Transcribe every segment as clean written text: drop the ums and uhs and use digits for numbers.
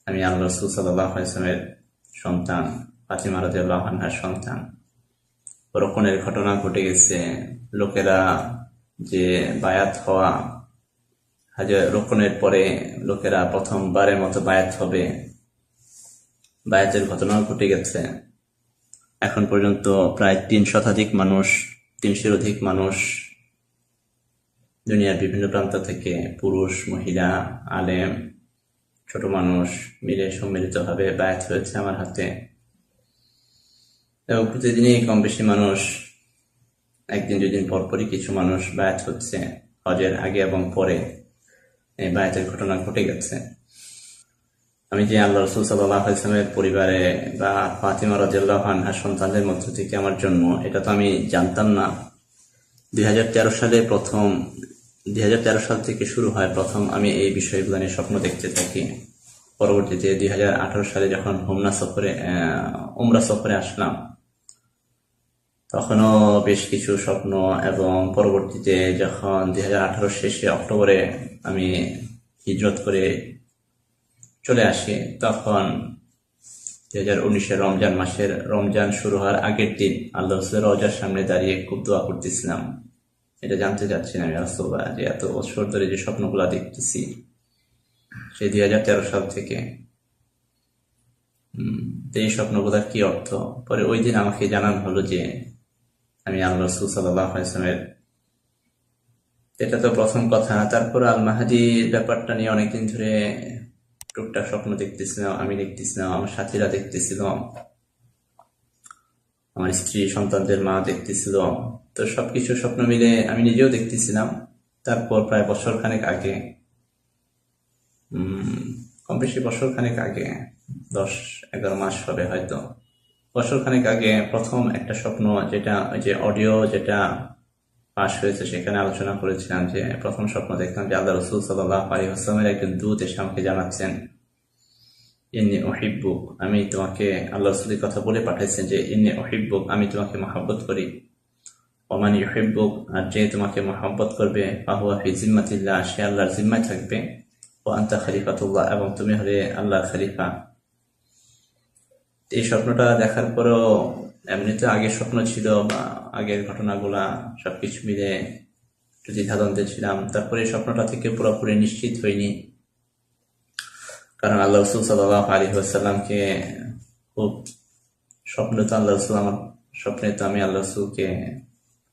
আমি আল্লাহ রাসূল সাল্লাল্লাহু আলাইহি ওয়াসাল্লামের সন্তান, ফাতিমা রাদিয়াল্লাহু আনহার সন্তান। রোকনের ঘটনা ঘটে গেছে। লোকেরা যে বায়াত হওয়া, রোকনের পরে লোকেরা প্রথমবারের মতো বায়াত হবে, বায়াতের ঘটনাও ঘটে গেছে। এখন পর্যন্ত প্রায় 300 অধিক মানুষ দুনিয়ার বিভিন্ন প্রান্ত থেকে, পুরুষ, মহিলা, আলেম, ছোট মানুষ মিলে সম্মিলিতভাবে বায়াত হয়েছে আমার হাতে। এবং প্রতিদিনই কম বেশি মানুষ, একদিন দুদিন পরপরই কিছু মানুষ বায়াত হচ্ছে। হজের আগে এবং পরে এই বায়াতের ঘটনা ঘটে গেছে। আমি যে আল্লাহ রাসূল সাল্লাল্লাহু আলাইহি ওয়াসাল্লামের পরিবারে বা ফাতিমা রাদিয়াল্লাহু আনহার সন্তানদের মধ্য থেকে আমার জন্ম, এটা তো আমি জানতাম না। 2013 সাল থেকে শুরু হয় প্রথম আমি এই বিষয়গুলো নিয়ে স্বপ্ন দেখতে থাকি। পরবর্তীতে 2018 সালে যখন উমরা সফরে আসলাম, তখনও বেশ কিছু স্বপ্ন, এবং পরবর্তীতে যখন 2018 শেষে অক্টোবরে আমি হিজরত করে চলে আসি, তখন 2019-এর রমজান শুরু হওয়ার আগের দিন আল্লাহ রাসূলের রওজার সামনে দাঁড়িয়ে খুব দোয়া করতেছিলাম। এটা জানতে চাচ্ছিলাম, আমি রাসূলুল্লাহ, যে এত বছর ধরে যে স্বপ্নগুলো দেখতেছি সেই 2013 সাল থেকে, এই স্বপ্নগুলোর কি অর্থ? পরে ওই দিন আমাকে জানানো হলো যে আমি আল্লাহ রাসূল সাল্লাল্লাহু আলাইহি ওয়াসাল্লামের, এটা তো প্রথম কথা। তারপর আল মাহদীর ব্যাপারটা নিয়ে অনেকদিন ধরে টুকটাক স্বপ্ন দেখতেছিলাম, আমি দেখতেছিলাম, আমার সাথীরা দেখতেছিল, আমার স্ত্রী, সন্তানদের মা দেখতেছিল। তো সবকিছু স্বপ্ন মিলে আমি নিজেও দেখতেছিলাম। তারপর প্রায় বছরখানেক আগে, কম বেশি বছরখানেক আগে, 10-11 মাস হবে হয়তো, বছরখানেক আগে প্রথম একটা স্বপ্ন, যেটা ওই যে অডিও যেটা পাশ হয়েছে সেখানে আলোচনা করেছিলাম, যে প্রথম স্বপ্ন দেখলাম যে আল্লাহ রাসূল সাল্লাল্লাহু আলাইহি ওয়াসাল্লামের একজন দূত এসে আমাকে জানাচ্ছেন, ইন্নী উহিব্বুক, আমি তোমাকে, আল্লাহ রাসূলের কথা বলে পাঠাইছেন যে ইন্নী উহিব্বুক, আমি তোমাকে মহব্বত করি। ওমান ইউহিব্বুক, আর যে তোমাকে মহব্বত করবে, ফাহুয়া ফি জিম্মাতিল্লাহ, সে আল্লাহর জিম্মায় থাকবে। ও আনতা খলিফাতুল্লাহ, এবং তুমি হলে আল্লাহর খলিফা। এই স্বপ্নটা দেখার পরেও এমনিতে আগের স্বপ্ন ছিল বা আগের ঘটনাগুলা সবকিছু মিলে একটু দ্বিধাদ্বন্দ্বে ছিলাম। তারপরে এই স্বপ্নটা থেকে পুরোপুরি নিশ্চিত হইনি, কারণ আল্লাহ রাসূল সাল্লাল্লাহু আলাইহি ওয়াসাল্লামকে খুব স্বপ্নে তো আমি আল্লাহ রাসূলকে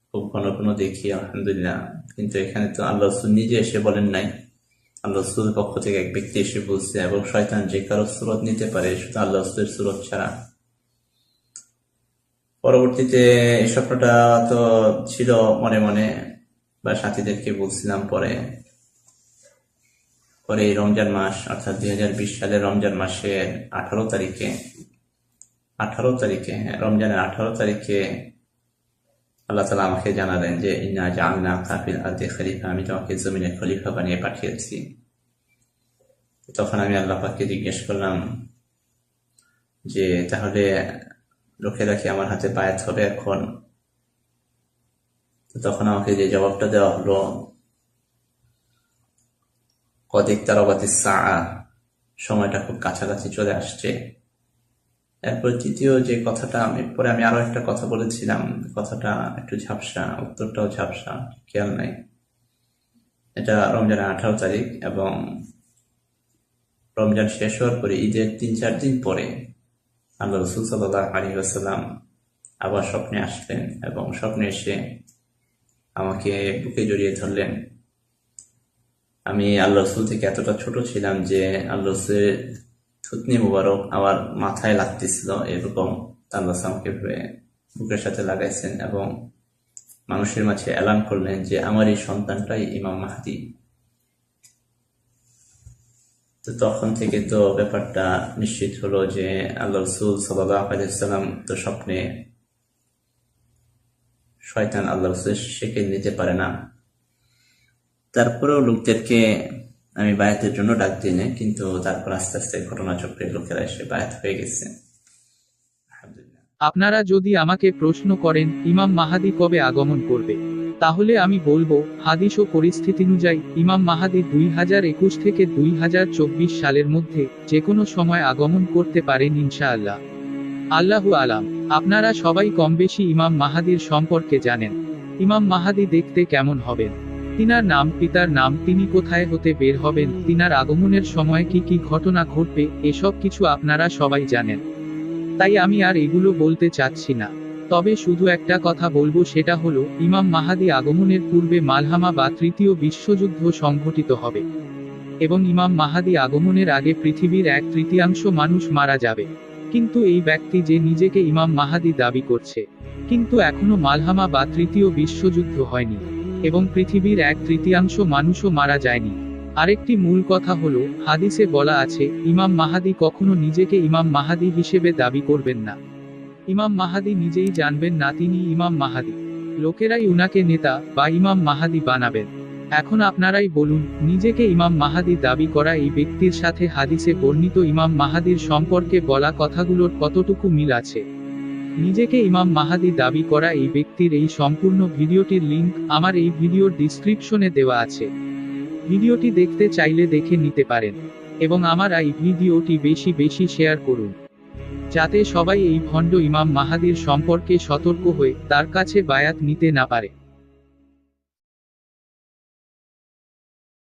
খুব ঘন ঘন দেখি, আলহামদুলিল্লাহ। কিন্তু এখানে তো আল্লাহ রাসূল নিজে এসে বলেন নাই, আল্লাহ রাসূলের পক্ষ থেকে এক ব্যক্তি এসে বলছে। এবং শয়তান যে কারো সূরত নিতে পারে, শুধু আল্লাহ রাসূলের সূরত ছাড়া। পরবর্তীতে এই স্বপ্নটা তো ছিল মনে মনে, বা সাথীদেরকে বলছিলাম। পরে এই রমজান মাস, অর্থাৎ 2020 সালের রমজান মাসের 18 তারিখে, রমজানের 18 তারিখে আল্লাহ তাআলা আমাকে জানালেন যে ইন্না জাআলনাকা ফিল আরদি খলিফা, আমি তোমাকে জমিনে খলিফা বানিয়ে পাঠিয়েছি। তখন আমি আল্লাহ পাককে জিজ্ঞেস করলাম যে তাহলে লোকেরা কি আমার হাতে বায়াত হবে এখন? তখন আমাকে যে জবাবটা দেওয়া হলো, কদ ইকতারাবাতিস সাআ, সময়টা খুব কাছাকাছি চলে আসছে। এরপর তৃতীয় যে কথাটা, আমি আরো একটা কথা বলেছিলাম, কথাটা একটু ঝাপসা, উত্তরটাও ঝাপসা, খেয়াল নাই। এটা রমজানের 18 তারিখ, এবং রমজান শেষ হওয়ার পরে ঈদের 3-4 দিন পরে আল্লাহ রাসূল সাল্লাল্লাহু আলাইহি ওয়াসাল্লাম আবার স্বপ্নে আসলেন, এবং স্বপ্নে এসে আমাকে বুকে জড়িয়ে ধরলেন। আমি আল্লাহ রাসূল থেকে এতটা ছোট ছিলাম যে আল্লাহ রাসূলের থুতনি মুবারক আমার মাথায় লাগতেছিল, এরকম আল্লাহ আমাকে বুকের সাথে লাগাইছেন, এবং মানুষের মাঝে এলান করলেন যে আমার এই সন্তানটাই ইমাম মাহদী। তো তখন থেকে তো ব্যাপারটা নিশ্চিত হলো যে আল্লাহ রাসূল সাল্লাল্লাহু আলাইহি ওয়াসাল্লাম তো স্বপ্নে, শয়তান আল্লাহ রাসূলের শিক্ষা নিতে পারে না। তারপরেও লোকদেরকে আমি বায়াতের জন্য ডাক দিই না, কিন্তু তারপর আস্তে আস্তে ঘটনাচক্রে লোকেরা এসে বায়াত হয়ে গেছে, আলহামদুলিল্লাহ। আপনারা যদি আমাকে প্রশ্ন করেন ইমাম মাহাদি কবে আগমন করবে, তাহলে আমি বলবো, হাদিস ও পরিস্থিতি অনুযায়ী ইমাম মাহাদি 2021 থেকে 2024 সালের মধ্যে যে কোনো সময় আগমন করতে পারেন ইনশাআল্লাহ। আল্লাহু আলাম। আপনারা সবাই কমবেশি ইমাম মাহাদির সম্পর্কে জানেন। ইমাম মাহাদি দেখতে কেমন হবেন, তিনার নাম, পিতার নাম, তিনি কোথায় হতে বের হবেন, তিনার আগমনের সময় কি কি ঘটনা ঘটবে, এসব কিছু আপনারা সবাই জানেন। তাই আমি আর এগুলো বলতে চাচ্ছি না। তবে শুধু একটা কথা বলবো, সেটা হলো ইমাম মাহাদি আগমনের পূর্বে মালহামা বা তৃতীয় বিশ্বযুদ্ধ সংঘটিত হবে এবং ইমাম মাহাদি আগমনের আগে পৃথিবীর 1/3 মানুষ মারা যাবে। কিন্তু এই ব্যক্তি যে নিজেকে ইমাম মাহাদি দাবি করছে, কিন্তু এখনো মালহামা বা তৃতীয় বিশ্বযুদ্ধ হয়নি এবং পৃথিবীর 1/3 মানুষও মারা যায়নি। আরেকটি মূল কথা হলো, হাদিসে বলা আছে ইমাম মাহাদি কখনো নিজেকে ইমাম মাহাদি হিসেবে দাবি করবেন না। ইমাম মাহাদি নিজেই জানবেন না তিনি ইমাম মাহাদি, লোকেরাই উনাকে নেতা বা ইমাম মাহাদি বানাবেন। এখন আপনারাই বলুন, নিজেকে ইমাম মাহাদি দাবি করা এই ব্যক্তির সাথে হাদিসে বর্ণিত ইমাম মাহাদির সম্পর্কে বলা কথাগুলোর কতটুকু মিল আছে? নিজেকে ইমাম মাহাদি দাবি করা এই ব্যক্তির এই সম্পূর্ণ ভিডিওটির লিংক আমার এই ভিডিওর ডিসক্রিপশনে দেওয়া আছে। ভিডিওটি দেখতে চাইলে দেখে নিতে পারেন এবং আমার এই ভিডিওটি বেশি বেশি শেয়ার করুন, যাতে সবাই এই ভণ্ড ইমাম মাহাদির সম্পর্কে সতর্ক হয়ে তার কাছে বায়াত নিতে না পারে।